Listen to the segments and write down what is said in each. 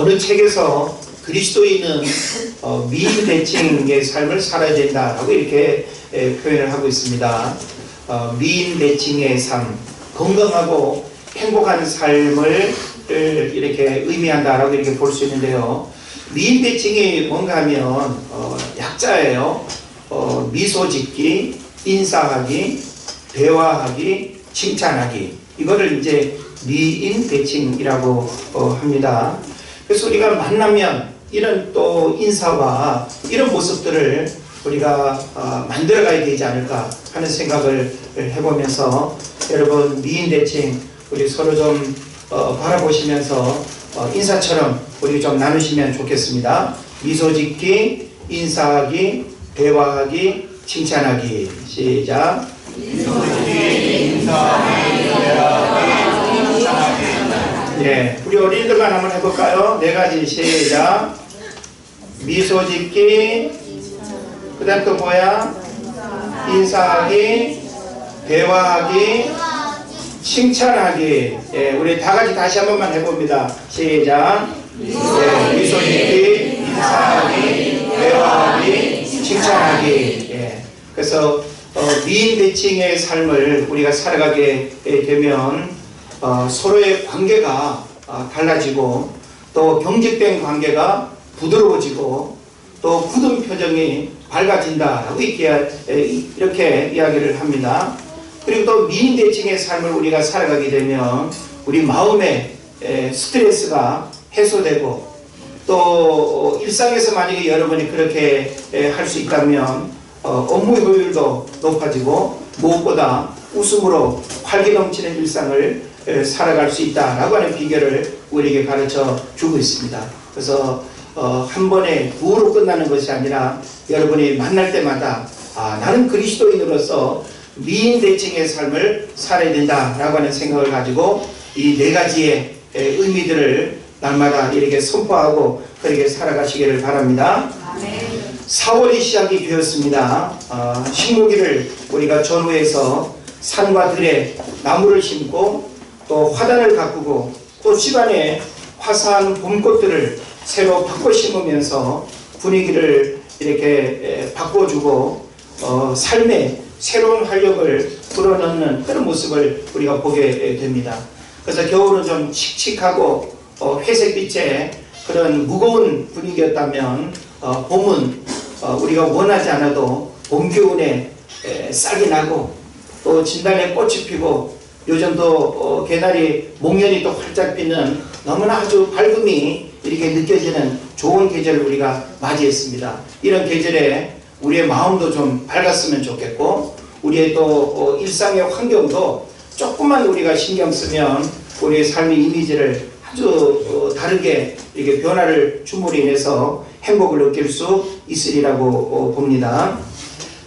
어느 책에서 그리스도인은 미인 대칭의 삶을 살아야 된다라고 이렇게 표현을 하고 있습니다. 미인 대칭의 삶, 건강하고 행복한 삶을 이렇게 의미한다라고 이렇게 볼 수 있는데요. 미인 대칭이 뭔가 하면 약자예요. 미소 짓기, 인사하기, 대화하기, 칭찬하기, 이거를 이제 미인 대칭이라고 합니다. 그래서 우리가 만나면 이런 또 인사와 이런 모습들을 우리가 만들어가야 되지 않을까 하는 생각을 해보면서, 여러분 미인 대칭 우리 서로 좀 바라보시면서 인사처럼 우리 좀 나누시면 좋겠습니다. 미소 짓기, 인사하기, 대화하기, 칭찬하기. 시작. 미소 짓기, 인사하기, 대화하기, 칭찬하기. 예, 우리 어린이들만 한번 해볼까요? 네 가지. 시작. 미소 짓기, 그 다음 또 뭐야? 인사하기, 대화하기, 칭찬하기. 예, 우리 다 같이 다시 한 번만 해봅니다. 시작. 예, 미소 짓기, 인사하기, 대화하기, 칭찬하기. 예, 그래서 미인 대칭의 삶을 우리가 살아가게 되면 서로의 관계가 달라지고, 또 경직된 관계가 부드러워지고, 또 굳은 표정이 밝아진다라고 이렇게 이야기를 합니다. 그리고 또 미인 대칭의 삶을 우리가 살아가게 되면 우리 마음의 스트레스가 해소되고, 또 일상에서 만약에 여러분이 그렇게 할 수 있다면 업무 효율도 높아지고, 무엇보다 웃음으로 활기 넘치는 일상을 살아갈 수 있다라고 하는 비결을 우리에게 가르쳐 주고 있습니다. 그래서 한 번에 구호로 끝나는 것이 아니라 여러분이 만날 때마다 나는 그리스도인으로서 미인 대칭의 삶을 살아야 된다라고 하는 생각을 가지고 이 네 가지의 의미들을 날마다 이렇게 선포하고 그렇게 살아가시기를 바랍니다. 4월이 시작이 되었습니다. 식목일을 우리가 전후해서 산과 들에 나무를 심고, 또 화단을 가꾸고, 또 집안에 화사한 봄꽃들을 새로 바꿔 심으면서 분위기를 이렇게 바꿔주고 삶의 새로운 활력을 불어넣는 그런 모습을 우리가 보게 됩니다. 그래서 겨울은 좀 칙칙하고 회색빛의 그런 무거운 분위기였다면, 봄은 우리가 원하지 않아도 봄 기운에 싹이 나고, 또 진달래 꽃이 피고, 요즘도 개나리 목련이 또 활짝 피는 너무나 아주 밝음이 이렇게 느껴지는 좋은 계절을 우리가 맞이했습니다. 이런 계절에 우리의 마음도 좀 밝았으면 좋겠고, 우리의 또 일상의 환경도 조금만 우리가 신경 쓰면 우리의 삶의 이미지를 아주 다르게 이렇게 변화를 줌으로 인해서 행복을 느낄 수 있으리라고 봅니다.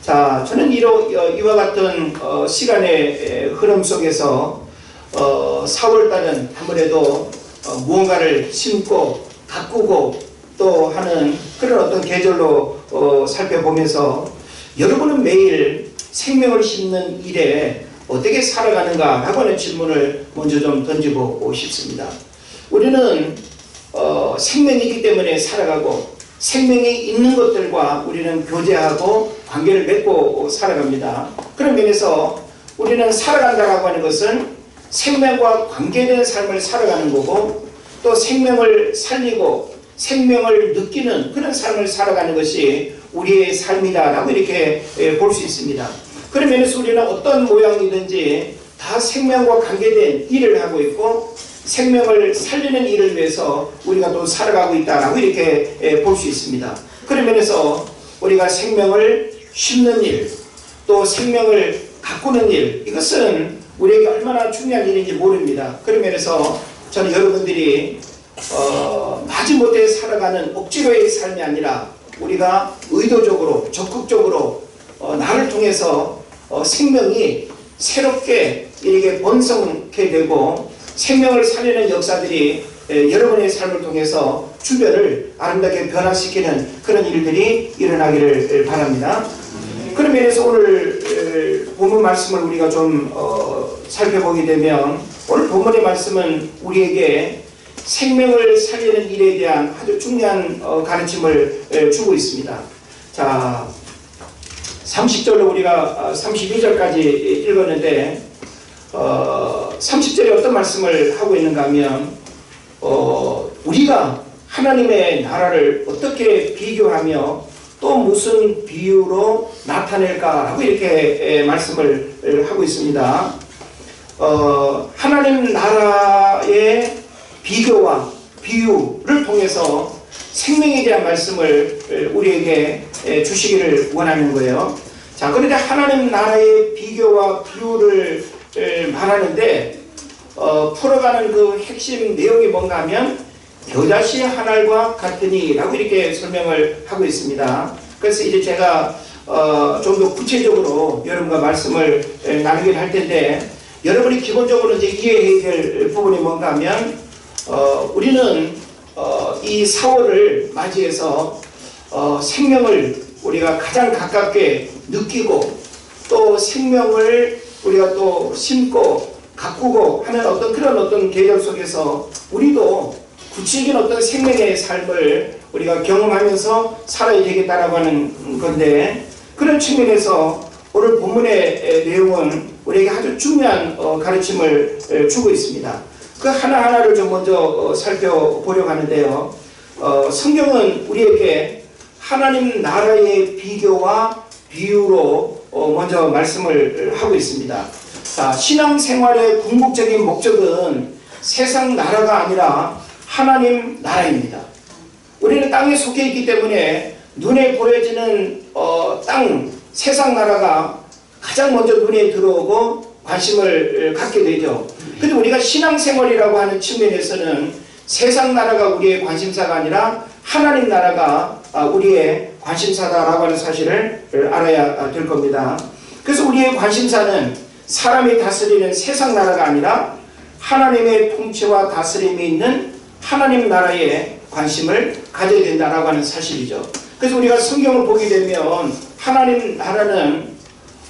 자, 저는 이와 같은 시간의 흐름 속에서 4월달은 아무래도 무언가를 심고 가꾸고 또 하는 그런 어떤 계절로 살펴보면서, 여러분은 매일 생명을 심는 일에 어떻게 살아가는가 라고 하는 질문을 먼저 좀 던지고 싶습니다. 우리는 생명이기 때문에 살아가고, 생명이 있는 것들과 우리는 교제하고 관계를 맺고 살아갑니다. 그런 면에서 우리는 살아간다라고 하는 것은 생명과 관계된 삶을 살아가는 거고, 또 생명을 살리고 생명을 느끼는 그런 삶을 살아가는 것이 우리의 삶이다라고 이렇게 볼 수 있습니다. 그런 면에서 우리는 어떤 모양이든지 다 생명과 관계된 일을 하고 있고, 생명을 살리는 일을 위해서 우리가 또 살아가고 있다라고 이렇게 볼 수 있습니다. 그런 면에서 우리가 생명을 심는 일, 또 생명을 가꾸는 일, 이것은 우리에게 얼마나 중요한 일인지 모릅니다. 그런 면에서 저는 여러분들이 마지못해 살아가는 억지로의 삶이 아니라 우리가 의도적으로 적극적으로 나를 통해서 생명이 새롭게 이렇게 번성케 되고, 생명을 살리는 역사들이 여러분의 삶을 통해서 주변을 아름답게 변화시키는 그런 일들이 일어나기를 바랍니다. 그런 면에서 오늘 본문 말씀을 우리가 좀 살펴보게 되면, 오늘 본문의 말씀은 우리에게 생명을 살리는 일에 대한 아주 중요한 가르침을 주고 있습니다. 자, 30절로 우리가 32절까지 읽었는데 30절에 어떤 말씀을 하고 있는가 하면 우리가 하나님의 나라를 어떻게 비교하며 또 무슨 비유로 나타낼까라고 이렇게 말씀을 하고 있습니다. 하나님 나라의 비교와 비유를 통해서 생명에 대한 말씀을 우리에게 주시기를 원하는 거예요. 자, 그런데 하나님 나라의 비교와 비유를 말하는데 풀어가는 그 핵심 내용이 뭔가 하면 겨자씨 한 알과 같으니 라고 이렇게 설명을 하고 있습니다. 그래서 이제 제가 좀 더 구체적으로 여러분과 말씀을 나누긴 할 텐데, 여러분이 기본적으로 이제 이해해야 될 부분이 뭔가 하면 우리는 이 4월을 맞이해서 생명을 우리가 가장 가깝게 느끼고 또 생명을 우리가 또 심고 가꾸고 하는 그런 계절 속에서 우리도 구체적인 어떤 생명의 삶을 우리가 경험하면서 살아야 되겠다라고 하는 건데, 그런 측면에서 오늘 본문의 내용은 우리에게 아주 중요한 가르침을 주고 있습니다. 그 하나하나를 좀 먼저 살펴보려고 하는데요. 성경은 우리에게 하나님 나라의 비교와 비유로 먼저 말씀을 하고 있습니다. 자, 신앙생활의 궁극적인 목적은 세상 나라가 아니라 하나님 나라입니다. 우리는 땅에 속해 있기 때문에 눈에 보여지는 세상 나라가 가장 먼저 눈에 들어오고 관심을 갖게 되죠. 근데 우리가 신앙생활이라고 하는 측면에서는 세상 나라가 우리의 관심사가 아니라 하나님 나라가 우리의 관심사다라고 하는 사실을 알아야 될 겁니다. 그래서 우리의 관심사는 사람이 다스리는 세상 나라가 아니라 하나님의 통치와 다스림이 있는 하나님 나라에 관심을 가져야 된다라고 하는 사실이죠. 그래서 우리가 성경을 보게 되면 하나님 나라는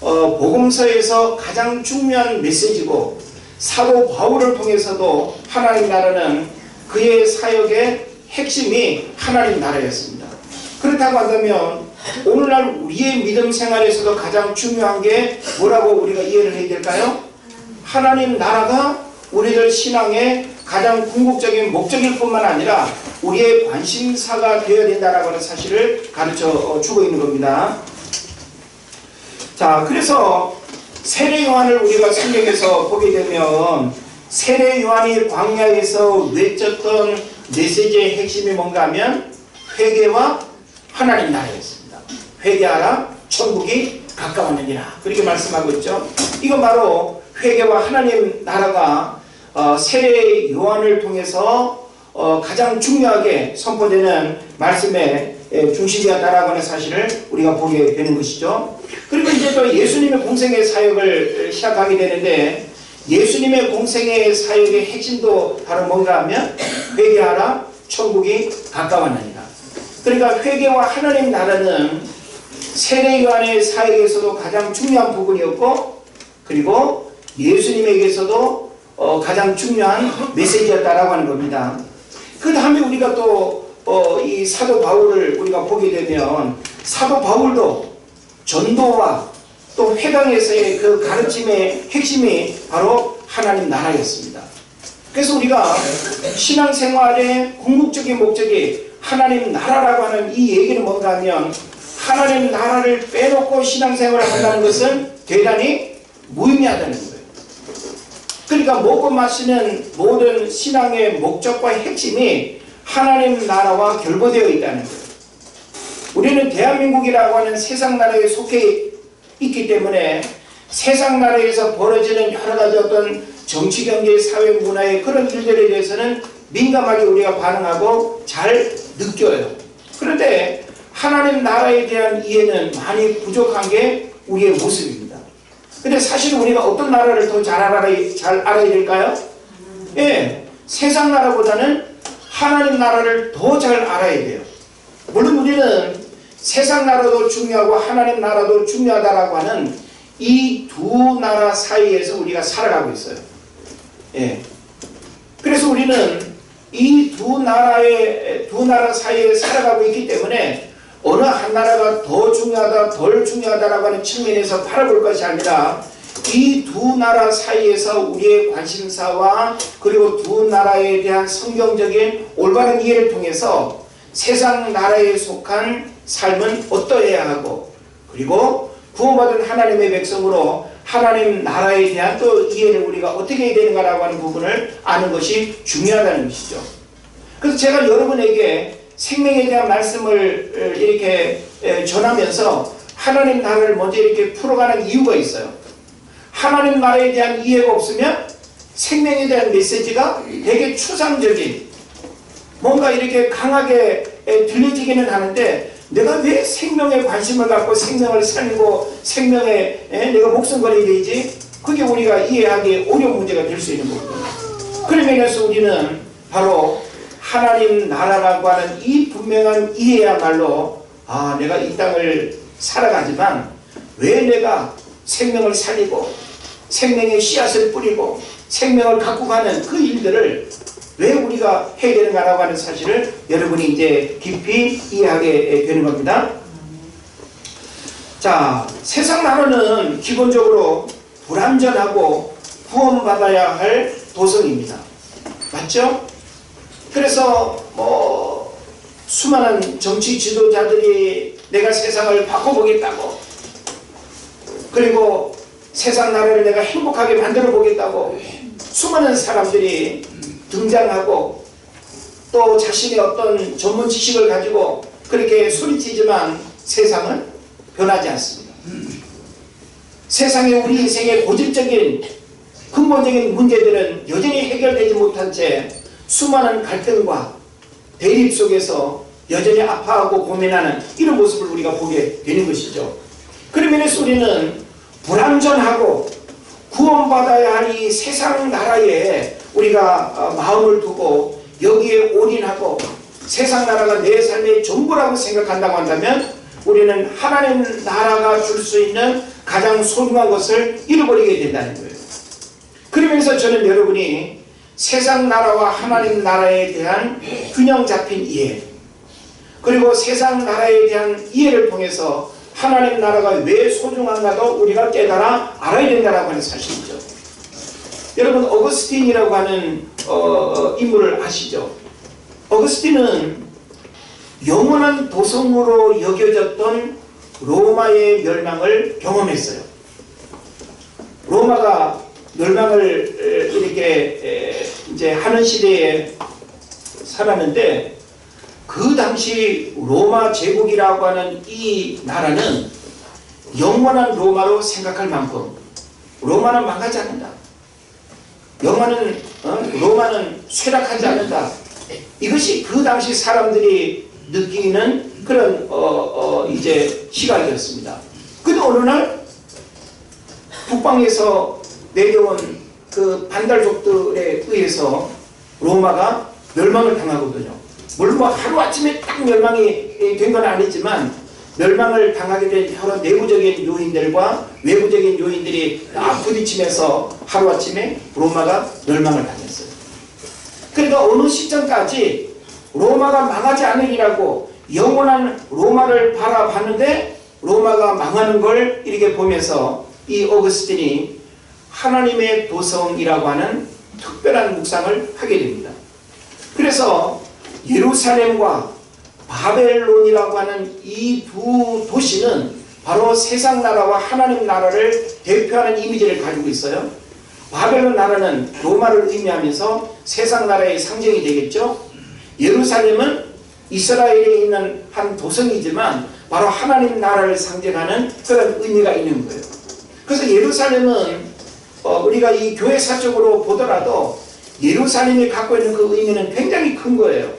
복음서에서 가장 중요한 메시지고, 사도 바울을 통해서도 하나님 나라는 그의 사역의 핵심이 하나님 나라였습니다. 그렇다고 한다면 오늘날 우리의 믿음 생활에서도 가장 중요한 게 뭐라고 우리가 이해를 해야 될까요? 하나님 나라가 우리들 신앙의 가장 궁극적인 목적일 뿐만 아니라 우리의 관심사가 되어야 된다는 하는 사실을 가르쳐 주고 있는 겁니다. 자, 그래서 세례 요한을 우리가 성경에서 보게 되면 세례 요한이 광야에서 외쳤던 메시지의 핵심이 뭔가 하면 회개와 하나님 나라였습니다. 회개하라, 천국이 가까웠느니라, 그렇게 말씀하고 있죠. 이건 바로 회개와 하나님 나라가 세례 요한을 통해서 가장 중요하게 선포되는 말씀의 중심이었다라고 하는 사실을 우리가 보게 되는 것이죠. 그리고 이제 또 예수님의 공생의 사역을 시작하게 되는데, 예수님의 공생의 사역의 핵심도 바로 뭔가 하면 회개하라, 천국이 가까웠느니라. 그러니까 회개와 하나님 나라는 세례 요한의 사역에서도 가장 중요한 부분이었고, 그리고 예수님에게서도 가장 중요한 메시지였다라고 하는 겁니다. 그 다음에 우리가 또 이 사도 바울을 우리가 보게 되면 사도 바울도 전도와 또 회당에서의 그 가르침의 핵심이 바로 하나님 나라였습니다. 그래서 우리가 신앙생활의 궁극적인 목적이 하나님 나라라고 하는 이 얘기는 뭔가 하면 하나님 나라를 빼놓고 신앙생활을 한다는 것은 대단히 무의미하다는 거예요. 그러니까 먹고 마시는 모든 신앙의 목적과 핵심이 하나님 나라와 결부되어 있다는 거예요. 우리는 대한민국이라고 하는 세상 나라에 속해 있기 때문에 세상 나라에서 벌어지는 여러 가지 어떤 정치, 경제, 사회, 문화의 그런 일들에 대해서는 민감하게 우리가 반응하고 잘 느껴요. 그런데 하나님 나라에 대한 이해는 많이 부족한 게 우리의 모습입니다. 근데 사실 우리가 어떤 나라를 더 잘 알아야 될까요? 예, 세상 나라보다는 하나님 나라를 더 잘 알아야 돼요. 물론 우리는 세상 나라도 중요하고 하나님 나라도 중요하다라고 하는 이 두 나라 사이에서 우리가 살아가고 있어요. 예. 그래서 우리는 이 두 나라 사이에 살아가고 있기 때문에 어느 한 나라가 더 중요하다 덜 중요하다라고 하는 측면에서 바라볼 것이 아니라 이 두 나라 사이에서 우리의 관심사와 그리고 두 나라에 대한 성경적인 올바른 이해를 통해서 세상 나라에 속한 삶은 어떠해야 하고, 그리고 구원받은 하나님의 백성으로 하나님 나라에 대한 또 이해를 우리가 어떻게 해야 되는가라고 하는 부분을 아는 것이 중요하다는 것이죠. 그래서 제가 여러분에게 생명에 대한 말씀을 이렇게 전하면서 하나님 나라를 먼저 이렇게 풀어가는 이유가 있어요. 하나님 나라에 대한 이해가 없으면 생명에 대한 메시지가 되게 추상적인, 뭔가 이렇게 강하게 들려지기는 하는데, 내가 왜 생명에 관심을 갖고 생명을 살리고 생명에 내가 목숨 걸어야 되지? 그게 우리가 이해하기 어려운 문제가 될 수 있는 거거든요. 그런 면에서 우리는 바로 하나님 나라라고 하는 이 분명한 이해야말로, 내가 이 땅을 살아가지만 왜 내가 생명을 살리고 생명의 씨앗을 뿌리고 생명을 갖고 가는 그 일들을 왜 우리가 해야 되는가라고 하는 사실을 여러분이 이제 깊이 이해하게 되는 겁니다. 자, 세상 나라는 기본적으로 불완전하고 구원받아야 할 도성입니다. 맞죠? 그래서 수많은 정치 지도자들이 내가 세상을 바꿔보겠다고, 그리고 세상 나라를 내가 행복하게 만들어 보겠다고 수많은 사람들이 등장하고, 또 자신의 어떤 전문 지식을 가지고 그렇게 소리치지만 세상은 변하지 않습니다. 세상에 우리 인생의 고질적인 근본적인 문제들은 여전히 해결되지 못한 채 수많은 갈등과 대립 속에서 여전히 아파하고 고민하는 이런 모습을 우리가 보게 되는 것이죠. 그런 면에서 우리는 불완전하고 구원받아야 할 이 세상 나라에 우리가 마음을 두고 여기에 올인하고 세상 나라가 내 삶의 전부라고 생각한다고 한다면 우리는 하나님 나라가 줄 수 있는 가장 소중한 것을 잃어버리게 된다는 거예요. 그러면서 저는 여러분이 세상 나라와 하나님 나라에 대한 균형 잡힌 이해, 그리고 세상 나라에 대한 이해를 통해서 하나님 나라가 왜 소중한가도 우리가 깨달아 알아야 된다고 하는 사실이죠. 여러분, 어거스틴이라고 하는 인물을 아시죠? 어거스틴은 영원한 도성으로 여겨졌던 로마의 멸망을 경험했어요. 로마가 멸망을 이렇게 이제 하는 시대에 살았는데, 그 당시 로마 제국이라고 하는 이 나라는 영원한 로마로 생각할 만큼 로마는 망하지 않는다. 로마는 쇠락하지 않는다. 이것이 그 당시 사람들이 느끼는 그런 이제 시각이었습니다. 근데 어느 날 북방에서 내려온 그 반달족들에 의해서 로마가 멸망을 당하거든요. 물론 하루아침에 딱 멸망이 된 건 아니지만 멸망을 당하게 된 여러 내부적인 요인들과 외부적인 요인들이 부딪히면서 하루아침에 로마가 멸망을 당했어요. 그러니까 어느 시점까지 로마가 망하지 않으리라고 영원한 로마를 바라봤는데 로마가 망하는 걸 이렇게 보면서 이 어거스틴이 하나님의 도성이라고 하는 특별한 묵상을 하게 됩니다. 그래서 예루살렘과 바벨론이라고 하는 이 두 도시는 바로 세상 나라와 하나님 나라를 대표하는 이미지를 가지고 있어요. 바벨론 나라는 로마를 의미하면서 세상 나라의 상징이 되겠죠. 예루살렘은 이스라엘에 있는 한 도성이지만 바로 하나님 나라를 상징하는 그런 의미가 있는 거예요. 그래서 예루살렘은 우리가 이 교회사적으로 보더라도 예루살렘이 갖고 있는 그 의미는 굉장히 큰 거예요.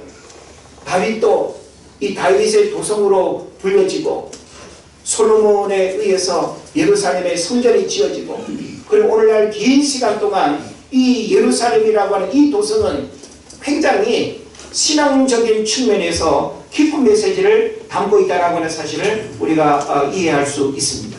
다윗도 이 다윗의 도성으로 불려지고 솔로몬에 의해서 예루살렘의 성전이 지어지고, 그리고 오늘날 긴 시간 동안 이 예루살렘이라고 하는 이 도성은 굉장히 신앙적인 측면에서 깊은 메시지를 담고 있다는 하는 사실을 우리가 이해할 수 있습니다.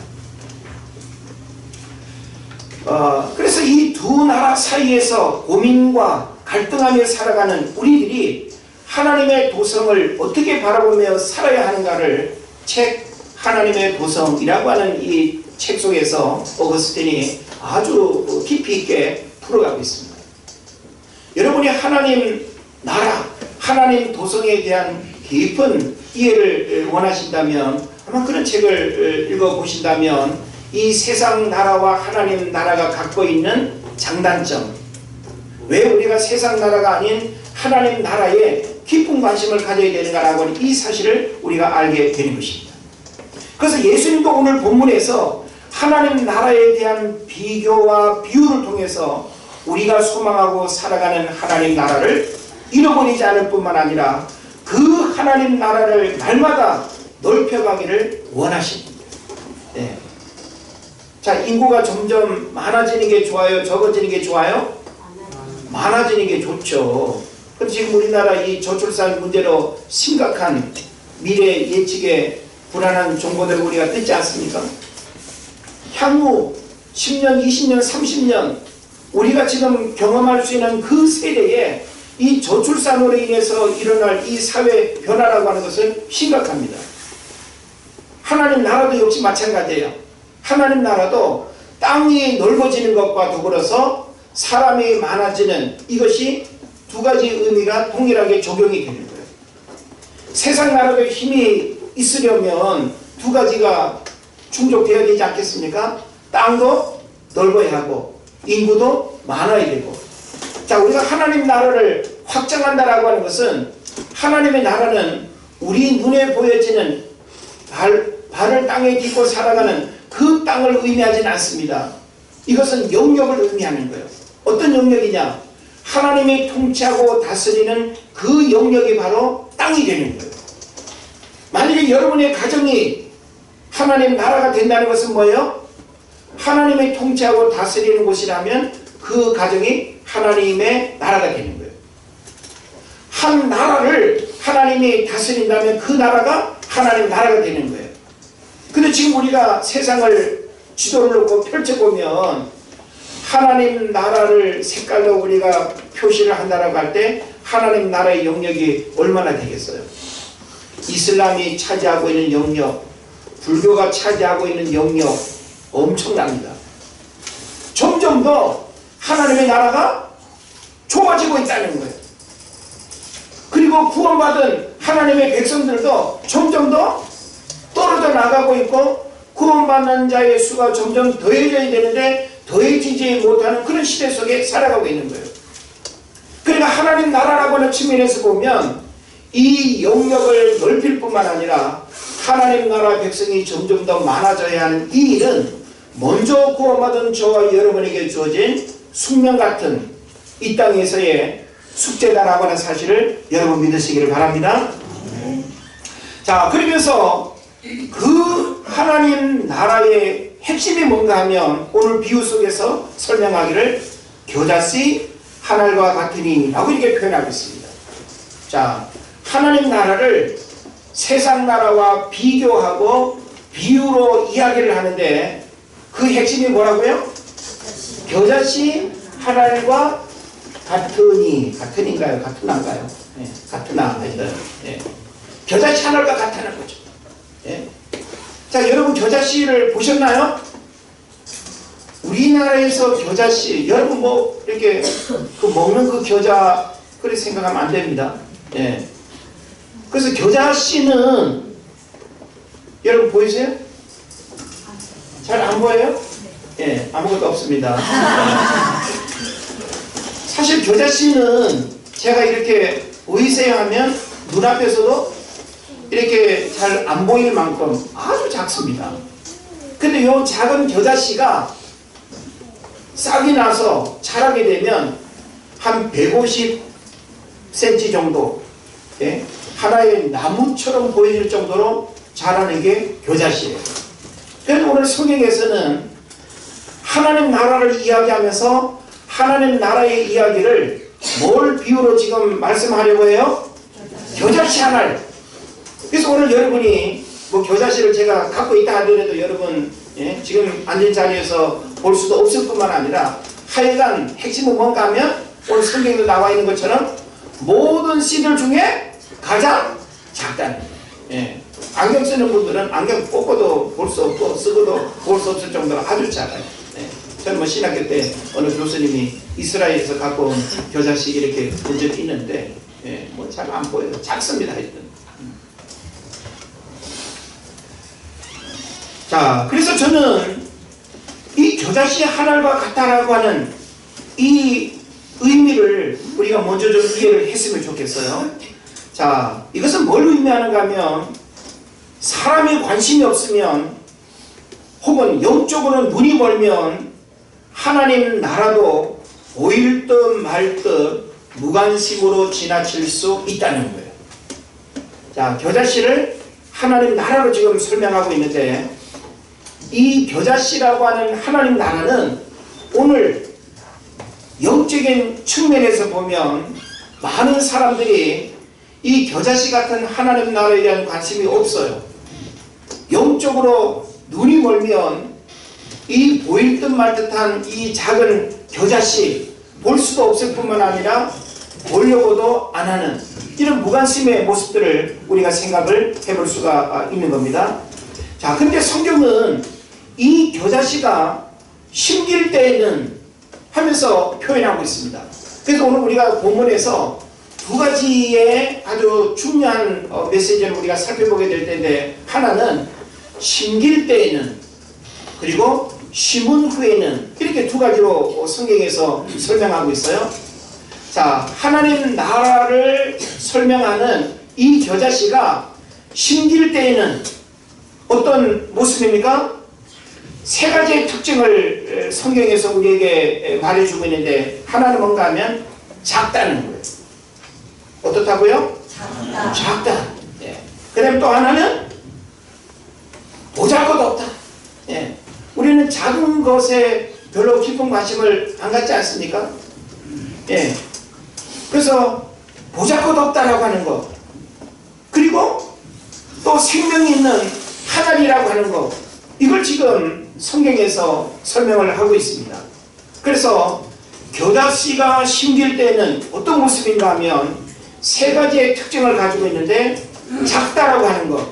그래서 이 두 나라 사이에서 고민과 갈등하며 살아가는 우리들이 하나님의 도성을 어떻게 바라보며 살아야 하는가를 책 하나님의 도성이라고 하는 이 책 속에서 어거스틴이 아주 깊이 있게 풀어가고 있습니다. 여러분이 하나님 나라, 하나님 도성에 대한 깊은 이해를 원하신다면 아마 그런 책을 읽어보신다면 이 세상 나라와 하나님 나라가 갖고 있는 장단점, 왜 우리가 세상 나라가 아닌 하나님 나라에 깊은 관심을 가져야 되는가라고 하는 이 사실을 우리가 알게 되는 것입니다. 그래서 예수님도 오늘 본문에서 하나님 나라에 대한 비교와 비유를 통해서 우리가 소망하고 살아가는 하나님 나라를 잃어버리지 않을 뿐만 아니라 그 하나님 나라를 날마다 넓혀가기를 원하십니다. 네. 자, 인구가 점점 많아지는 게 좋아요? 적어지는 게 좋아요? 많아지는 게 좋죠. 그럼 지금 우리나라 이 저출산 문제로 심각한 미래 예측에 불안한 정보들을 우리가 듣지 않습니까? 향후 10년, 20년, 30년 우리가 지금 경험할 수 있는 그 세대에 이 저출산으로 인해서 일어날 이 사회 변화라고 하는 것은 심각합니다. 하나님 나라도 역시 마찬가지예요. 하나님 나라도 땅이 넓어지는 것과 더불어서 사람이 많아지는 이것이 두 가지 의미가 동일하게 적용이 되는 거예요. 세상 나라도 힘이 있으려면 두 가지가 충족되어야 되지 않겠습니까? 땅도 넓어야 하고 인구도 많아야 되고. 자, 우리가 하나님 나라를 확장한다라고 하는 것은 하나님의 나라는 우리 눈에 보여지는 발을 땅에 딛고 살아가는 그 땅을 의미하지는 않습니다. 이것은 영역을 의미하는 거예요. 어떤 영역이냐? 하나님이 통치하고 다스리는 그 영역이 바로 땅이 되는 거예요. 만약에 여러분의 가정이 하나님 나라가 된다는 것은 뭐예요? 하나님이 통치하고 다스리는 곳이라면 그 가정이 하나님의 나라가 되는 거예요. 한 나라를 하나님이 다스린다면 그 나라가 하나님 나라가 되는 거예요. 근데 지금 우리가 세상을 지도를 놓고 펼쳐보면 하나님 나라를 색깔로 우리가 표시를 한다라고 할 때 하나님 나라의 영역이 얼마나 되겠어요? 이슬람이 차지하고 있는 영역, 불교가 차지하고 있는 영역 엄청납니다. 점점 더 하나님의 나라가 좁아지고 있다는 거예요. 그리고 구원받은 하나님의 백성들도 점점 더 떨어져 나가고 있고 구원받는 자의 수가 점점 더해져야 되는데 더해지지 못하는 그런 시대 속에 살아가고 있는 거예요. 그러니까 하나님 나라라고 하는 측면에서 보면 이 영역을 넓힐 뿐만 아니라 하나님 나라 백성이 점점 더 많아져야 하는 이 일은 먼저 구원받은 저와 여러분에게 주어진 숙명 같은 이 땅에서의 숙제다라고 하는 사실을 여러분 믿으시기를 바랍니다. 자, 그러면서 그 하나님 나라의 핵심이 뭔가 하면 오늘 비유 속에서 설명하기를 겨자씨 한 알과 같으니 라고 이렇게 표현하고 있습니다. 자, 하나님 나라를 세상 나라와 비교하고 비유로 이야기를 하는데 그 핵심이 뭐라고요? 겨자씨 한 알과 같으니인가요? 같으나인가요? 네, 같으나 하여튼 네. 겨자씨 한 알과 같다는 거죠. 네. 자, 여러분 겨자씨를 보셨나요? 우리나라에서 겨자씨, 여러분 뭐 이렇게 그 먹는 그 겨자 그렇게 생각하면 안 됩니다. 네. 그래서 겨자씨는 여러분 보이세요? 잘 안 보여요? 예, 아무것도 없습니다. 사실 겨자씨는 제가 이렇게 보이세요 하면 눈앞에서도 이렇게 잘 안 보일 만큼 아주 작습니다. 근데 이 작은 겨자씨가 싹이 나서 자라게 되면 한 150cm 정도, 예? 하나의 나무처럼 보여질 정도로 자라는 게 겨자씨예요. 그래서 오늘 성경에서는 하나님 나라를 이야기하면서 하나님 나라의 이야기를 뭘 비유로 지금 말씀하려고 해요? 겨자씨 하나를. 그래서 오늘 여러분이 뭐 겨자씨를 제가 갖고 있다 하더라도 여러분 예? 지금 앉은 자리에서 볼 수도 없을 뿐만 아니라 하여간 핵심은 뭔가 하면 오늘 성경에도 나와 있는 것처럼 모든 씨들 중에 가장 작다는 거예요. 예. 안경 쓰는 분들은 안경 뽑고도 볼 수 없고 쓰고도 볼 수 없을 정도로 아주 작아요. 예. 저는 뭐 신학교 때 어느 교수님이 이스라엘에서 갖고 온 겨자씨 이렇게 본 적이 있는데, 예. 뭐 잘 안 보여요. 작습니다. 하여튼. 자, 그래서 저는 이 겨자씨 하나가 같다라고 하는 이 의미를 우리가 먼저 좀 이해를 했으면 좋겠어요. 자, 이것은 뭘 의미하는가 하면 사람이 관심이 없으면 혹은 영적으로 눈이 멀면 하나님 나라도 보일 듯 말 듯 무관심으로 지나칠 수 있다는 거예요. 자, 겨자씨를 하나님 나라로 지금 설명하고 있는데 이 겨자씨라고 하는 하나님 나라는 오늘 영적인 측면에서 보면 많은 사람들이 이 겨자씨 같은 하나님 나라에 대한 관심이 없어요. 영적으로 눈이 멀면 이 보일 듯 말 듯한 이 작은 겨자씨 볼 수도 없을 뿐만 아니라 보려고도 안 하는 이런 무관심의 모습들을 우리가 생각을 해볼 수가 있는 겁니다. 자, 근데 성경은 이 겨자씨가 심길 때에는 하면서 표현하고 있습니다. 그래서 오늘 우리가 본문에서 두 가지의 아주 중요한 메시지를 우리가 살펴보게 될 텐데, 하나는 심길 때에는 그리고 심은 후에는, 이렇게 두 가지로 성경에서 설명하고 있어요. 자, 하나님 나라를 설명하는 이 겨자씨가 심길 때에는 어떤 모습입니까? 세 가지의 특징을 성경에서 우리에게 말해주고 있는데, 하나는 뭔가 하면 작다는 거예요. 어떻다고요? 작다. 예. 그 다음에 또 하나는 보잘것없다. 예. 우리는 작은 것에 별로 깊은 관심을 안 갖지 않습니까? 예. 그래서 보잘것없다라고 하는 것, 그리고 또 생명이 있는 하나님이라고 하는 것, 이걸 지금 성경에서 설명을 하고 있습니다. 그래서 겨자씨가 심길 때는 어떤 모습인가 하면 세 가지의 특징을 가지고 있는데, 작다라고 하는 것,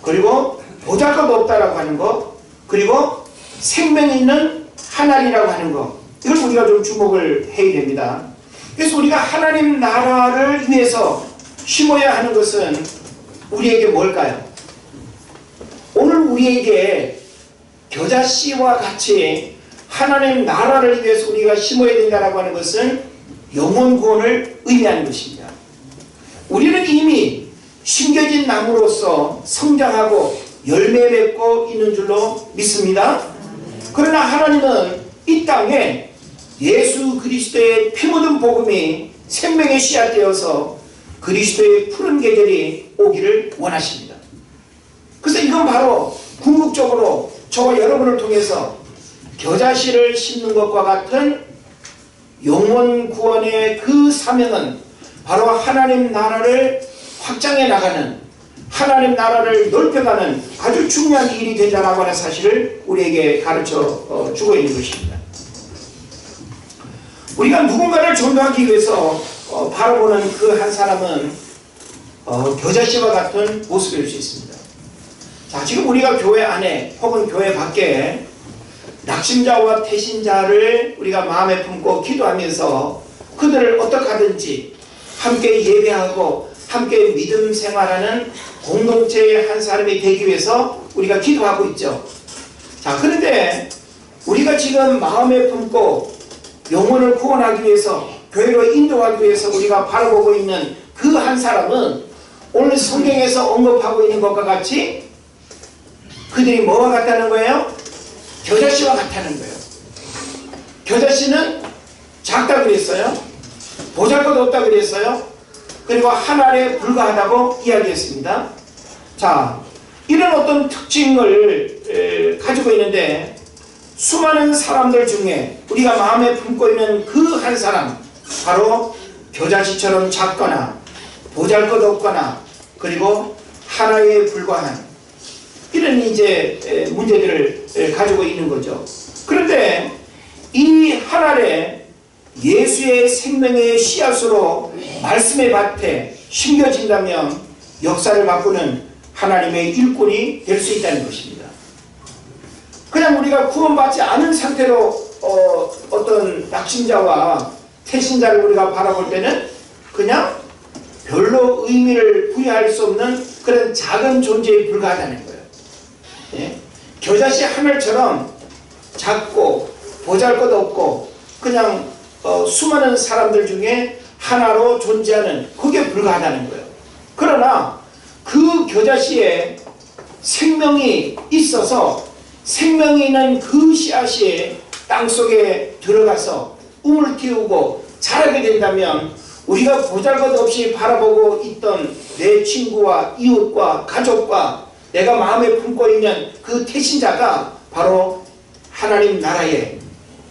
그리고 보잘것없다라고 하는 것, 그리고 생명이 있는 하나님이라고 하는 것, 이걸 우리가 좀 주목을 해야 됩니다. 그래서 우리가 하나님 나라를 위해서 심어야 하는 것은 우리에게 뭘까요? 오늘 우리에게 겨자씨와 같이 하나님 나라를 위해서 우리가 심어야 된다고 하는 것은 영혼 구원을 의미하는 것입니다. 우리는 이미 심겨진 나무로서 성장하고 열매 맺고 있는 줄로 믿습니다. 그러나 하나님은 이 땅에 예수 그리스도의 피 묻은 복음이 생명의 씨앗 되어서 그리스도의 푸른 계절이 오기를 원하십니다. 그래서 이건 바로 궁극적으로 저와 여러분을 통해서 겨자씨를 심는 것과 같은 영혼 구원의 그 사명은 바로 하나님 나라를 확장해 나가는, 하나님 나라를 넓혀가는 아주 중요한 일이 된다라고 하는 사실을 우리에게 가르쳐 주고 있는 것입니다. 우리가 누군가를 존경하기 위해서 바라보는 그 한 사람은 겨자씨와 같은 모습일 수 있습니다. 자, 지금 우리가 교회 안에 혹은 교회 밖에 낙심자와 태신자를 우리가 마음에 품고 기도하면서 그들을 어떻게 하든지 함께 예배하고 함께 믿음 생활하는 공동체의 한 사람이 되기 위해서 우리가 기도하고 있죠. 자, 그런데 우리가 지금 마음에 품고 영혼을 구원하기 위해서, 교회로 인도하기 위해서 우리가 바라보고 있는 그 한 사람은 오늘 성경에서 언급하고 있는 것과 같이 그들이 뭐와 같다는 거예요? 겨자씨와 같다는 거예요. 겨자씨는 작다 그랬어요. 보잘것없다 그랬어요. 그리고 하늘에 불과하다고 이야기했습니다. 자, 이런 어떤 특징을 가지고 있는데, 수많은 사람들 중에 우리가 마음에 품고 있는 그 한 사람, 바로 겨자씨처럼 작거나 보잘것없거나 그리고 하나에 불과한 이런 이제 문제들을 가지고 있는 거죠. 그런데 이 하늘에 예수의 생명의 씨앗으로 말씀의 밭에 심겨진다면 역사를 바꾸는 하나님의 일꾼이 될 수 있다는 것입니다. 그냥 우리가 구원받지 않은 상태로 어떤 낙심자와 태신자를 우리가 바라볼 때는 그냥 별로 의미를 부여할 수 없는 그런 작은 존재에 불과하다는 거예요. 예? 겨자씨 하늘처럼 작고 보잘것없고 그냥 수많은 사람들 중에 하나로 존재하는 그게 불과하다는 거예요. 그러나 그 겨자씨에 생명이 있어서 생명이 있는 그 씨앗이 땅속에 들어가서 움을 틔우고 자라게 된다면 우리가 보잘것없이 바라보고 있던 내 친구와 이웃과 가족과 내가 마음에 품고 있는 그 태신자가 바로 하나님 나라의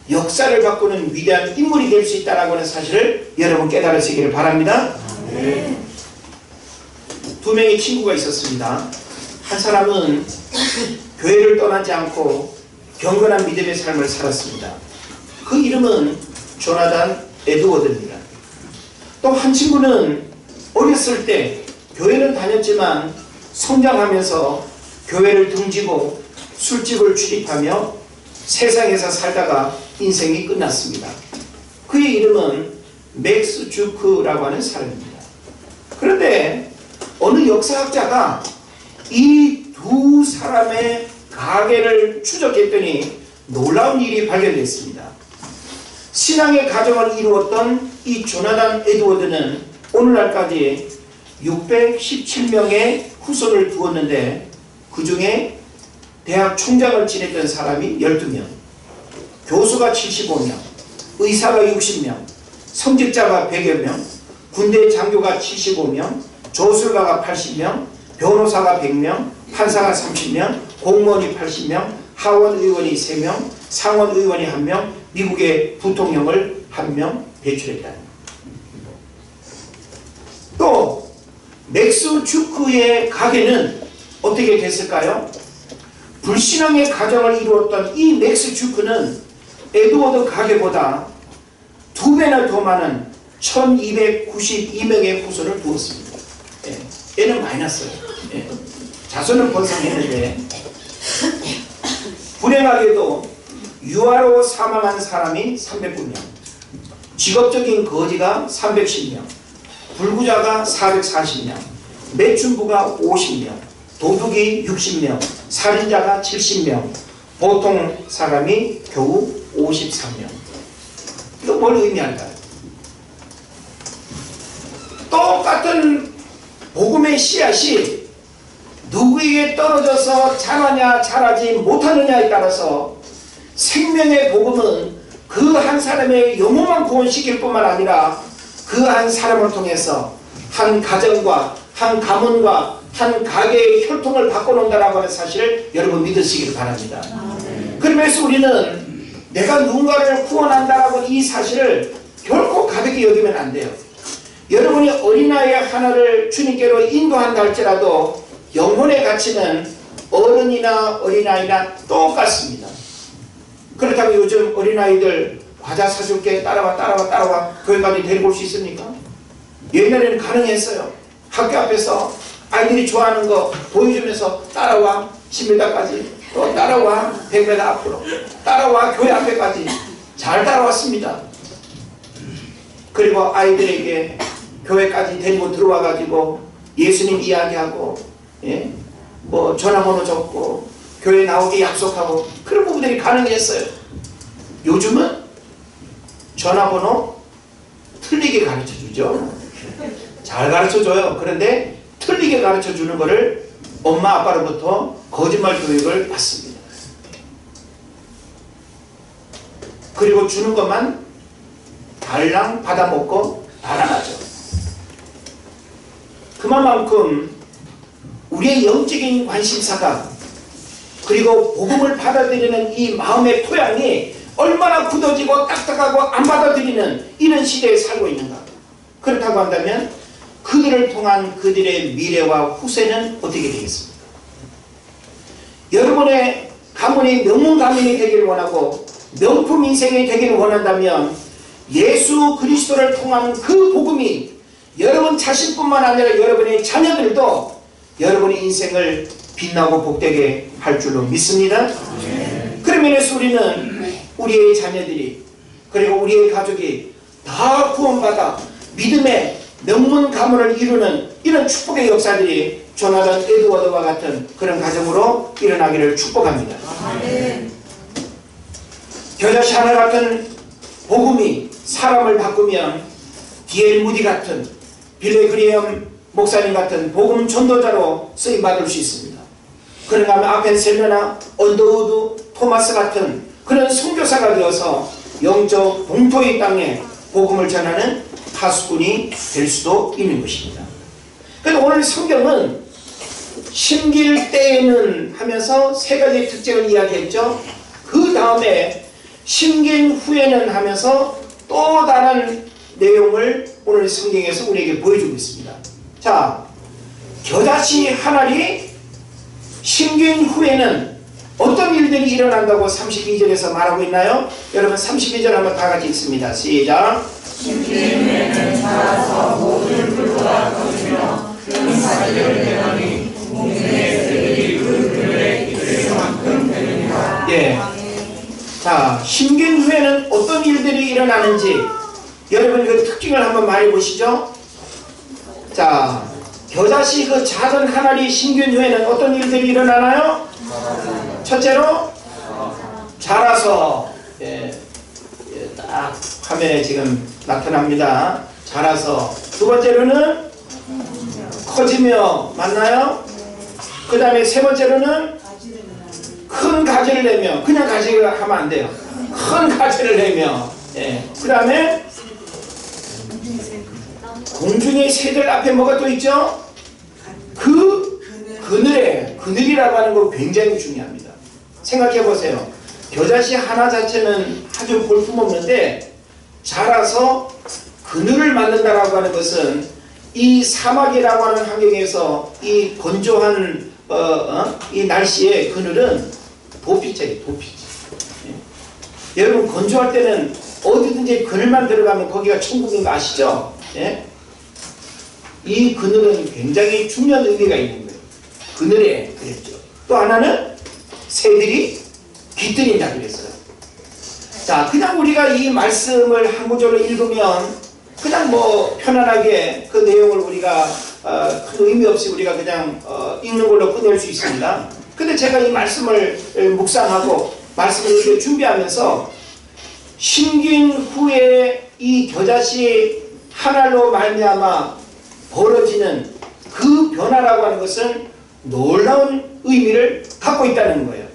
역사를 바꾸는 위대한 인물이 될 수 있다는 하는 사실을 여러분 깨달으시기를 바랍니다. 네. 두 명의 친구가 있었습니다. 한 사람은 교회를 떠나지 않고 경건한 믿음의 삶을 살았습니다. 그 이름은 조나단 에드워드입니다. 또 한 친구는 어렸을 때 교회는 다녔지만 성장하면서 교회를 등지고 술집을 출입하며 세상에서 살다가 인생이 끝났습니다. 그의 이름은 맥스 주크라고 하는 사람입니다. 그런데 어느 역사학자가 이 두 사람의 가계를 추적했더니 놀라운 일이 발견됐습니다. 신앙의 가정을 이루었던 이 조나단 에드워드는 오늘날까지 617명의 후손을 두었는데 그 중에 대학 총장을 지냈던 사람이 12명, 교수가 75명, 의사가 60명, 성직자가 100여 명, 군대 장교가 75명, 조술가가 80명, 변호사가 100명, 판사가 30명, 공무원이 80명, 하원의원이 3명, 상원의원이 1명, 미국의 부통령을 1명 배출했다. 또 맥스 주크의 가계는 어떻게 됐을까요? 불신앙의 가정을 이루었던 이 맥스 주크는 에드워드 가계보다 2배나 더 많은 1292명의 후손을 두었습니다. 얘는 마이너스예요. 자손은 번성했는데 불행하게도 유아로 사망한 사람이 309명, 직업적인 거지가 310명, 불구자가 440명, 매춘부가 50명, 도둑이 60명, 살인자가 70명, 보통 사람이 겨우 53명. 이거 뭘 의미할까요? 똑같은 복음의 씨앗이 누구에게 떨어져서 자라냐 자라지 못하느냐에 따라서 생명의 복음은 그 한 사람의 영혼만 구원시킬 뿐만 아니라 그 한 사람을 통해서 한 가정과 한 가문과 한 가게의 혈통을 바꿔놓는다라고 하는 사실을 여러분 믿으시기를 바랍니다. 그러면서 우리는 내가 누군가를 구원한다라고 이 사실을 결코 가볍게 여기면 안 돼요. 여러분이 어린아이 하나를 주님께로 인도한다 할지라도 영혼의 가치는 어른이나 어린아이나 똑같습니다. 그렇다고 요즘 어린아이들 과자 사줄게 따라와 교회까지 데리고 올 수 있습니까? 옛날에는 가능했어요. 학교 앞에서 아이들이 좋아하는 거 보여주면서 따라와 10m까지 또 따라와 100m 앞으로 따라와 교회 앞에까지 잘 따라왔습니다. 그리고 아이들에게 교회까지 데리고 들어와 가지고 예수님 이야기하고 뭐 전화번호 적고 교회 나오게 약속하고 그런 부분들이 가능했어요. 요즘은 전화번호 틀리게 가르쳐주죠. 잘 가르쳐줘요. 그런데 틀리게 가르쳐주는 것을 엄마 아빠로부터 거짓말 교육을 받습니다. 그리고 주는 것만 달랑 받아먹고 달아나죠. 그만큼 우리의 영적인 관심사가 그리고 복음을 받아들이는 이 마음의 토양이 얼마나 굳어지고 딱딱하고 안 받아들이는 이런 시대에 살고 있는가. 그렇다고 한다면 그들을 통한 그들의 미래와 후세는 어떻게 되겠습니까? 여러분의 가문이 명문 가문이 되기를 원하고 명품 인생이 되기를 원한다면 예수 그리스도를 통한 그 복음이 여러분 자신뿐만 아니라 여러분의 자녀들도 여러분의 인생을 빛나고 복되게 할 줄로 믿습니다. 그런 면에서 우리는 우리의 자녀들이 그리고 우리의 가족이 다 구원받아 믿음의 명문 가문을 이루는 이런 축복의 역사들이 조나단 에드워드와 같은 그런 가정으로 일어나기를 축복합니다. 겨자씨 하나 같은 복음이 사람을 바꾸면 D.L. 무디 같은 빌리 그레엄 목사님 같은 복음 전도자로 쓰임받을 수 있습니다. 그런가 하면 아펜셀러나 언더우드 토마스 같은 그런 선교사가 되어서 영적 봉토의 땅에 복음을 전하는 파수꾼이 될 수도 있는 것입니다. 그런데 오늘 성경은 심길 때에는 하면서 세 가지 특징을 이야기했죠. 그 다음에 심긴 후에는 하면서 또 다른 내용을 오늘 성경에서 우리에게 보여주고 있습니다. 자, 겨자씨 한 알이 심긴 후에는 어떤 일들이 일어난다고 32절에서 말하고 있나요? 여러분 32절 한번 다 같이 읽습니다. 시작. 심긴 후에는 자라서 모든 풀보다 커지며 큰 가지를 내더니 공중의 새들이 그 그늘에 깃들 만큼 되느니라. 예. 자, 심긴 후에는 어떤 일들이 일어나는지 여러분 그 특징을 한번 말해 보시죠. 자, 겨자씨 그 작은 한 알이 심긴 후에는 어떤 일들이 일어나나요? 첫째로 자라서 딱 화면에 지금 나타납니다. 자라서. 두 번째로는 커지며. 맞나요? 그 다음에 세 번째로는 큰 가지를 내며. 그냥 가지를 하면 안 돼요. 큰 가지를 내며. 그 다음에 공중의 새들 앞에 뭐가 또 있죠? 그 그늘이라고 하는 거 굉장히 중요합니다. 생각해 보세요. 겨자씨 하나 자체는 아주 볼품없는데 자라서 그늘을 만든다라고 하는 것은 이 사막이라고 하는 환경에서 이 건조한 이 날씨의 그늘은 도피자예요. 도피자. 여러분 건조할 때는 어디든지 그늘만 들어가면 거기가 천국인 거 아시죠? 이 그늘은 굉장히 중요한 의미가 있는 거예요. 그늘에 그랬죠. 또 하나는 새들이 깃들인다 그랬어요. 자, 그냥 우리가 이 말씀을 한 구절로 읽으면 그냥 뭐 편안하게 그 내용을 우리가 큰 의미 없이 우리가 그냥 읽는 걸로 끝낼 수 있습니다. 근데 제가 이 말씀을 묵상하고 말씀을 이렇게 준비하면서 심긴 후에 이 겨자씨 한 알로 말미암아 벌어지는 그 변화라고 하는 것은 놀라운 의미를 갖고 있다는 거예요.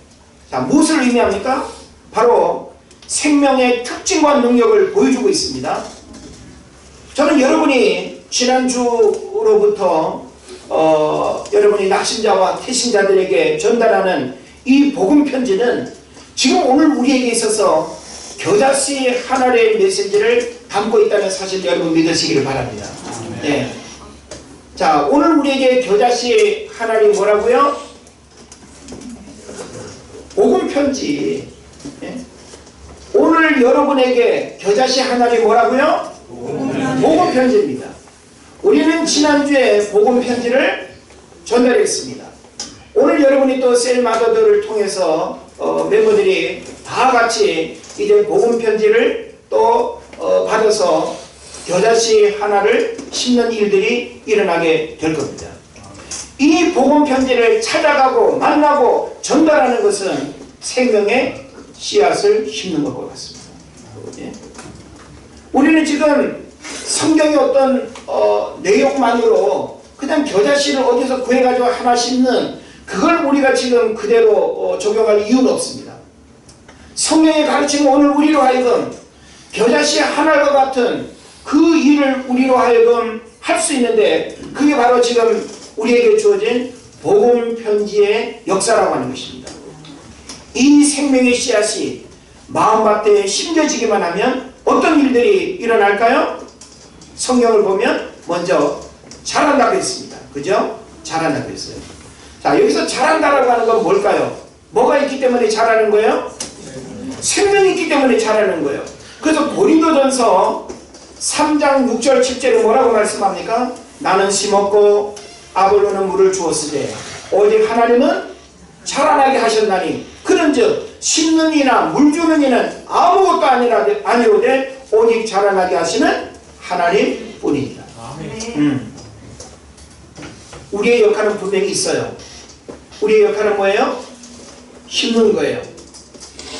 자, 무엇을 의미합니까? 바로 생명의 특징과 능력을 보여주고 있습니다. 저는 여러분이 지난주로부터 여러분이 낙신자와 태신자들에게 전달하는 이 복음 편지는 지금 오늘 우리에게 있어서 겨자씨 한 알의 메시지를 담고 있다는 사실 여러분 믿으시기를 바랍니다. 네. 자, 오늘 우리에게 겨자씨 한 알이 뭐라고요? 복음 편지. 네? 오늘 여러분에게 겨자씨 한 알이 뭐라고요? 복음 편지입니다. 우리는 지난주에 복음 편지를 전달했습니다. 오늘 여러분이 또 셀마더들을 통해서 멤버들이 다 같이 이제 복음 편지를 또 받아서 겨자씨 하나를 심는 일들이 일어나게 될 겁니다. 이 복음 편지를 찾아가고 만나고 전달하는 것은 생명의 씨앗을 심는 것과 같습니다. 예? 우리는 지금 성경의 어떤 내용만으로 그냥 겨자씨를 어디서 구해가지고 하나 심는 그걸 우리가 지금 그대로 적용할 이유는 없습니다. 성경의 가르침은 오늘 우리로 하여금 겨자씨 하나와 같은 그 일을 우리로 하여금 할 수 있는데 그게 바로 지금 우리에게 주어진 복음 편지의 역사라고 하는 것입니다. 이 생명의 씨앗이 마음밭에 심겨지기만 하면 어떤 일들이 일어날까요? 성경을 보면 먼저 자란다고 했습니다. 그죠? 자란다고 했어요. 자, 여기서 자란다라고 하는 건 뭘까요? 뭐가 있기 때문에 자라는 거예요? 생명이 있기 때문에 자라는 거예요. 그래서 고린도전서 3장 6절 7절에 뭐라고 말씀합니까? 나는 심었고 아볼로는 물을 주었으되 오직 하나님은 자라나게 하셨나니 그런즉 심는 이나 물 주는 이는 아무것도 아니로되 오직 자라나게 하시는 하나님뿐이니라. 우리의 역할은 분명히 있어요. 우리의 역할은 뭐예요? 심는 거예요.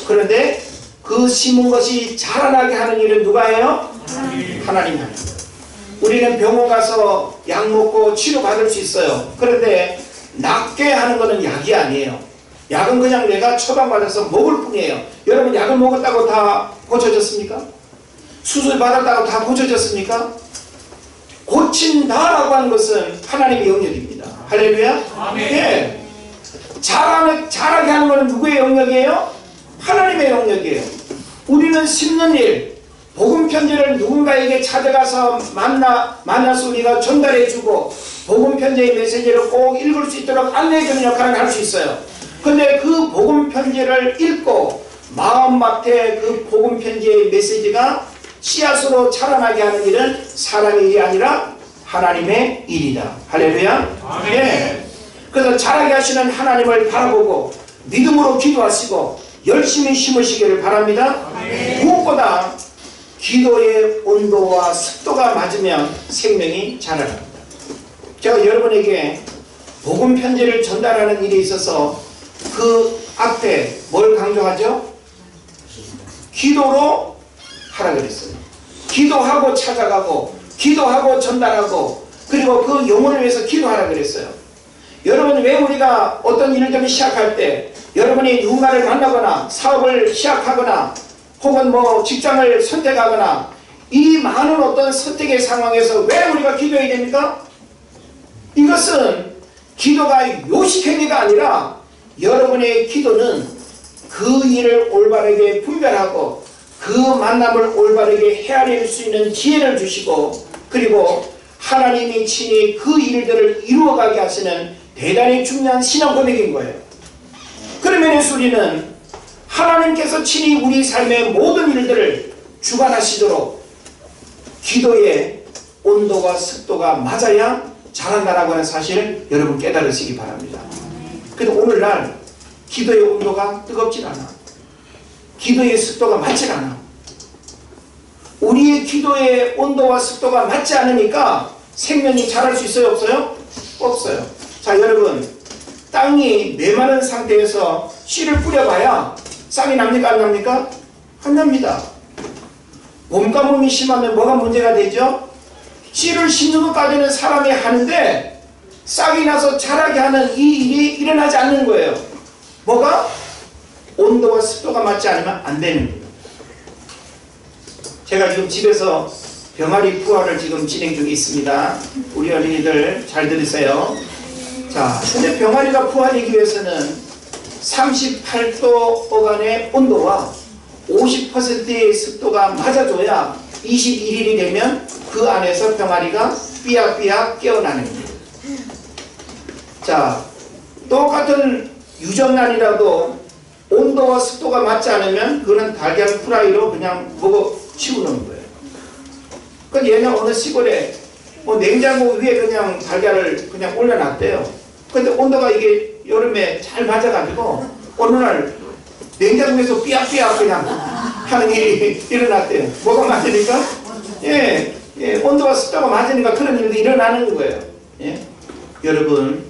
그런데 그 심은 것이 자라나게 하는 일은 누가 해요? 하나님이 하는 거예요. 우리는 병원 가서 약 먹고 치료받을 수 있어요. 그런데 낫게 하는 것은 약이 아니에요. 약은 그냥 내가 처방받아서 먹을 뿐이에요. 여러분 약을 먹었다고 다 고쳐졌습니까? 수술 받았다고 다 고쳐졌습니까? 고친다라고 하는 것은 하나님의 영역입니다. 할렐루야? 아멘. 예. 자라게 하는 것은 누구의 영역이에요? 하나님의 영역이에요. 우리는 심는 일, 복음 편지를 누군가에게 찾아가서 만나서 우리가 전달해주고 복음 편지의 메시지를 꼭 읽을 수 있도록 안내해주는 역할을 할 수 있어요. 근데 그 복음 편지를 읽고 마음밭에 그 복음 편지의 메시지가 씨앗으로 자라나게 하는 일은 사람의 일이 아니라 하나님의 일이다. 할렐루야. 아멘. 예. 그래서 자라게 하시는 하나님을 바라보고 믿음으로 기도하시고 열심히 심으시기를 바랍니다. 아멘. 무엇보다 기도의 온도와 습도가 맞으면 생명이 자라납니다. 제가 여러분에게 복음 편지를 전달하는 일에 있어서 그 앞에 뭘 강조하죠? 기도로 하라 그랬어요. 기도하고 찾아가고 기도하고 전달하고 그리고 그 영혼을 위해서 기도하라 그랬어요. 여러분 왜 우리가 어떤 일들을 시작할 때 여러분이 누군가를 만나거나 사업을 시작하거나 혹은 뭐 직장을 선택하거나 이 많은 어떤 선택의 상황에서 왜 우리가 기도해야 됩니까? 이것은 기도가 요식행위가 아니라 여러분의 기도는 그 일을 올바르게 분별하고 그 만남을 올바르게 헤아릴 수 있는 지혜를 주시고 그리고 하나님이 친히 그 일들을 이루어가게 하시는 대단히 중요한 신앙 고백인 거예요. 그러면 우리는 하나님께서 친히 우리 삶의 모든 일들을 주관하시도록 기도의 온도와 습도가 맞아야 자란다라고 하는 사실을 여러분 깨달으시기 바랍니다. 근데 오늘날 기도의 온도가 뜨겁진 않아. 기도의 습도가 맞질 않아. 우리의 기도의 온도와 습도가 맞지 않으니까 생명이 자랄 수 있어요? 없어요? 없어요. 자, 여러분 땅이 메마른 상태에서 씨를 뿌려봐야 싹이 납니까? 안 납니까? 안 납니다. 봄 가뭄이 심하면 뭐가 문제가 되죠? 씨를 심는 것까지는 사람이 하는데 싹이 나서 자라게 하는 이 일이 일어나지 않는 거예요. 뭐가? 온도와 습도가 맞지 않으면 안 되는 거예요. 제가 지금 집에서 병아리 부화를 지금 진행 중에 있습니다. 우리 어린이들 잘 들으세요. 자, 근데 병아리가 부화되기 위해서는 38도 어간의 온도와 50%의 습도가 맞아줘야 21일이 되면 그 안에서 병아리가 삐약삐약 깨어나는 거예요. 자, 똑같은 유정란이라도 온도와 습도가 맞지 않으면 그거는 달걀 프라이로 그냥 먹어 치우는 거예요. 그 얘는 어느 시골에 뭐 냉장고 위에 그냥 달걀을 그냥 올려놨대요. 근데 온도가 이게 여름에 잘 맞아가지고 어느 날 냉장고에서 삐약삐약 그냥 하는 일이 일어났대요. 뭐가 맞으니까? 예, 온도와 습도가 맞으니까 그런 일도 일어나는 거예요. 예? 여러분,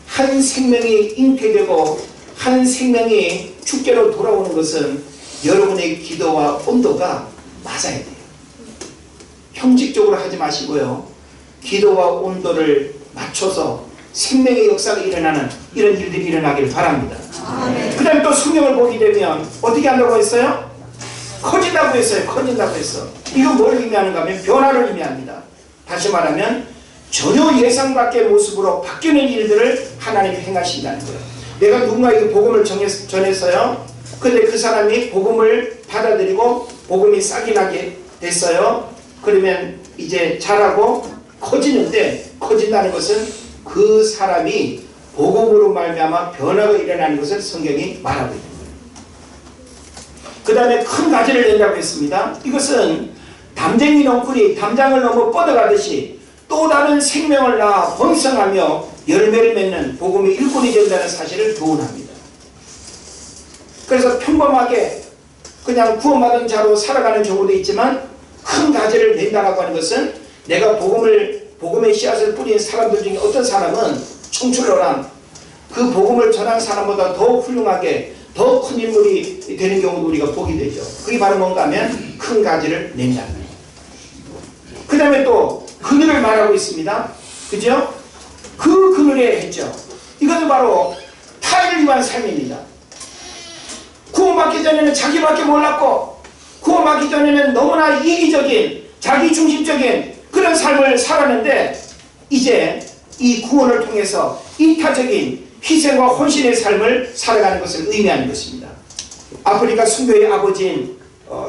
한 생명이 잉태되고 한 생명이 축제로 돌아오는 것은 여러분의 기도와 온도가 맞아야 돼요. 형식적으로 하지 마시고요. 기도와 온도를 맞춰서 생명의 역사가 일어나는 이런 일들이 일어나기를 바랍니다. 그 다음에 또 성경을 보게 되면 어떻게 한다고 했어요? 커진다고 했어요. 커진다고 했어. 이건 뭘 의미하는가 하면 변화를 의미합니다. 다시 말하면 전혀 예상 밖의 모습으로 바뀌는 일들을 하나님이 행하신다는 거예요. 내가 누군가에게 복음을 전했어요. 근데 그 사람이 복음을 받아들이고 복음이 싹이 나게 됐어요. 그러면 이제 자라고 커지는데 커진다는 것은 그 사람이 복음으로 말미암아 변화가 일어나는 것을 성경이 말하고 있는 거예요. 그 다음에 큰 가지를 낸다고 했습니다. 이것은 담쟁이 넝쿨이 담장을 넘어 뻗어가듯이 또 다른 생명을 낳아 번성하며 열매를 맺는 복음의 일꾼이 된다는 사실을 교훈합니다. 그래서 평범하게 그냥 구원받은 자로 살아가는 경우도 있지만 큰 가지를 낸다고 하는 것은 내가 복음의 씨앗을 뿌린 사람들 중에 어떤 사람은 청출어람 그 복음을 전한 사람보다 더 훌륭하게 더 큰 인물이 되는 경우도 우리가 보게 되죠. 그게 바로 뭔가 하면 큰 가지를 낸다는 거예요. 그 다음에 또 그늘을 말하고 있습니다. 그죠? 그 그늘에 했죠. 이것은 바로 타인을 위한 삶입니다. 구원받기 전에는 자기밖에 몰랐고 구원받기 전에는 너무나 이기적인 자기중심적인 그런 삶을 살았는데 이제 이 구원을 통해서 이타적인 희생과 헌신의 삶을 살아가는 것을 의미하는 것입니다. 아프리카 선교의 아버지인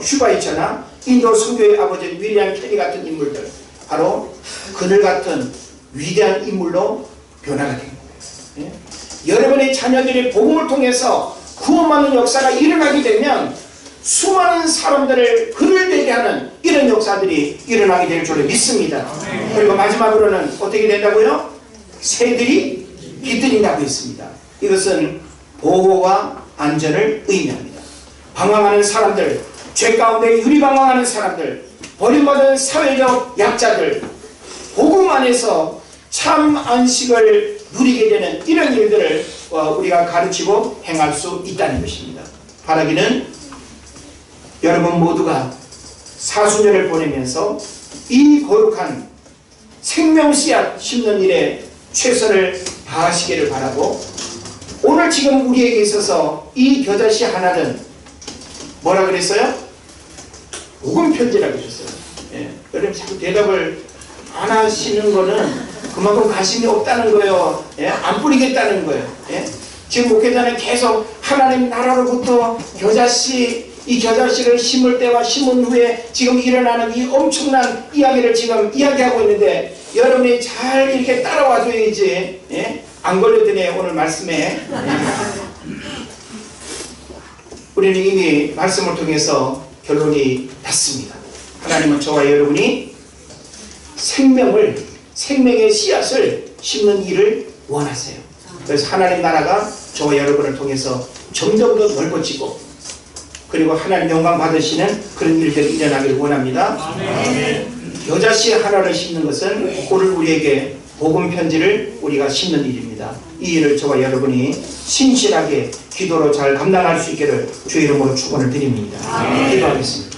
슈바이처나 인도 선교의 아버지인 윌리엄 캐리 같은 인물들 바로 그늘 같은 위대한 인물로 변화가 된 거예요. 예? 여러분의 자녀들이 복음을 통해서 구원받는 역사가 일어나게 되면 수많은 사람들을 그늘되게 하는 이런 역사들이 일어나게 될 줄을 믿습니다. 그리고 마지막으로는 어떻게 된다고요? 새들이 깃들인다고 했습니다. 이것은 보호와 안전을 의미합니다. 방황하는 사람들, 죄 가운데 유리방황하는 사람들, 버림받은 사회적 약자들, 복음 안에서 참 안식을 누리게 되는 이런 일들을 우리가 가르치고 행할 수 있다는 것입니다. 바라기는 여러분 모두가 사순절을 보내면서 이 거룩한 생명 씨앗 심는 일에 최선을 다하시기를 바라고 오늘 지금 우리에게 있어서 이 겨자씨 하나는 뭐라 그랬어요? 복음 편지라고 하셨어요. 예. 여러분 자꾸 대답을 안 하시는 거는 그만큼 관심이 없다는 거예요. 예? 안 뿌리겠다는 거예요. 예? 지금 목회자는 계속 하나님 나라로부터 겨자씨 이 겨자씨를 심을 때와 심은 후에 지금 일어나는 이 엄청난 이야기를 지금 이야기하고 있는데 여러분이 잘 이렇게 따라와 줘야지 예? 안 걸려드네 오늘 말씀에. 우리는 이미 말씀을 통해서 결론이 났습니다. 하나님은 저와 여러분이 생명의 씨앗을 심는 일을 원하세요. 그래서 하나님 나라가 저와 여러분을 통해서 점점 더 넓어지고 그리고 하나님 영광 받으시는 그런 일들이 일어나기를 원합니다. 겨자씨 하나를 심는 것은 오늘 우리에게 복음 편지를 우리가 심는 일입니다. 이 일을 저와 여러분이 신실하게 기도로 잘 감당할 수 있기를 주의 이름으로 축원을 드립니다. 기도하겠습니다.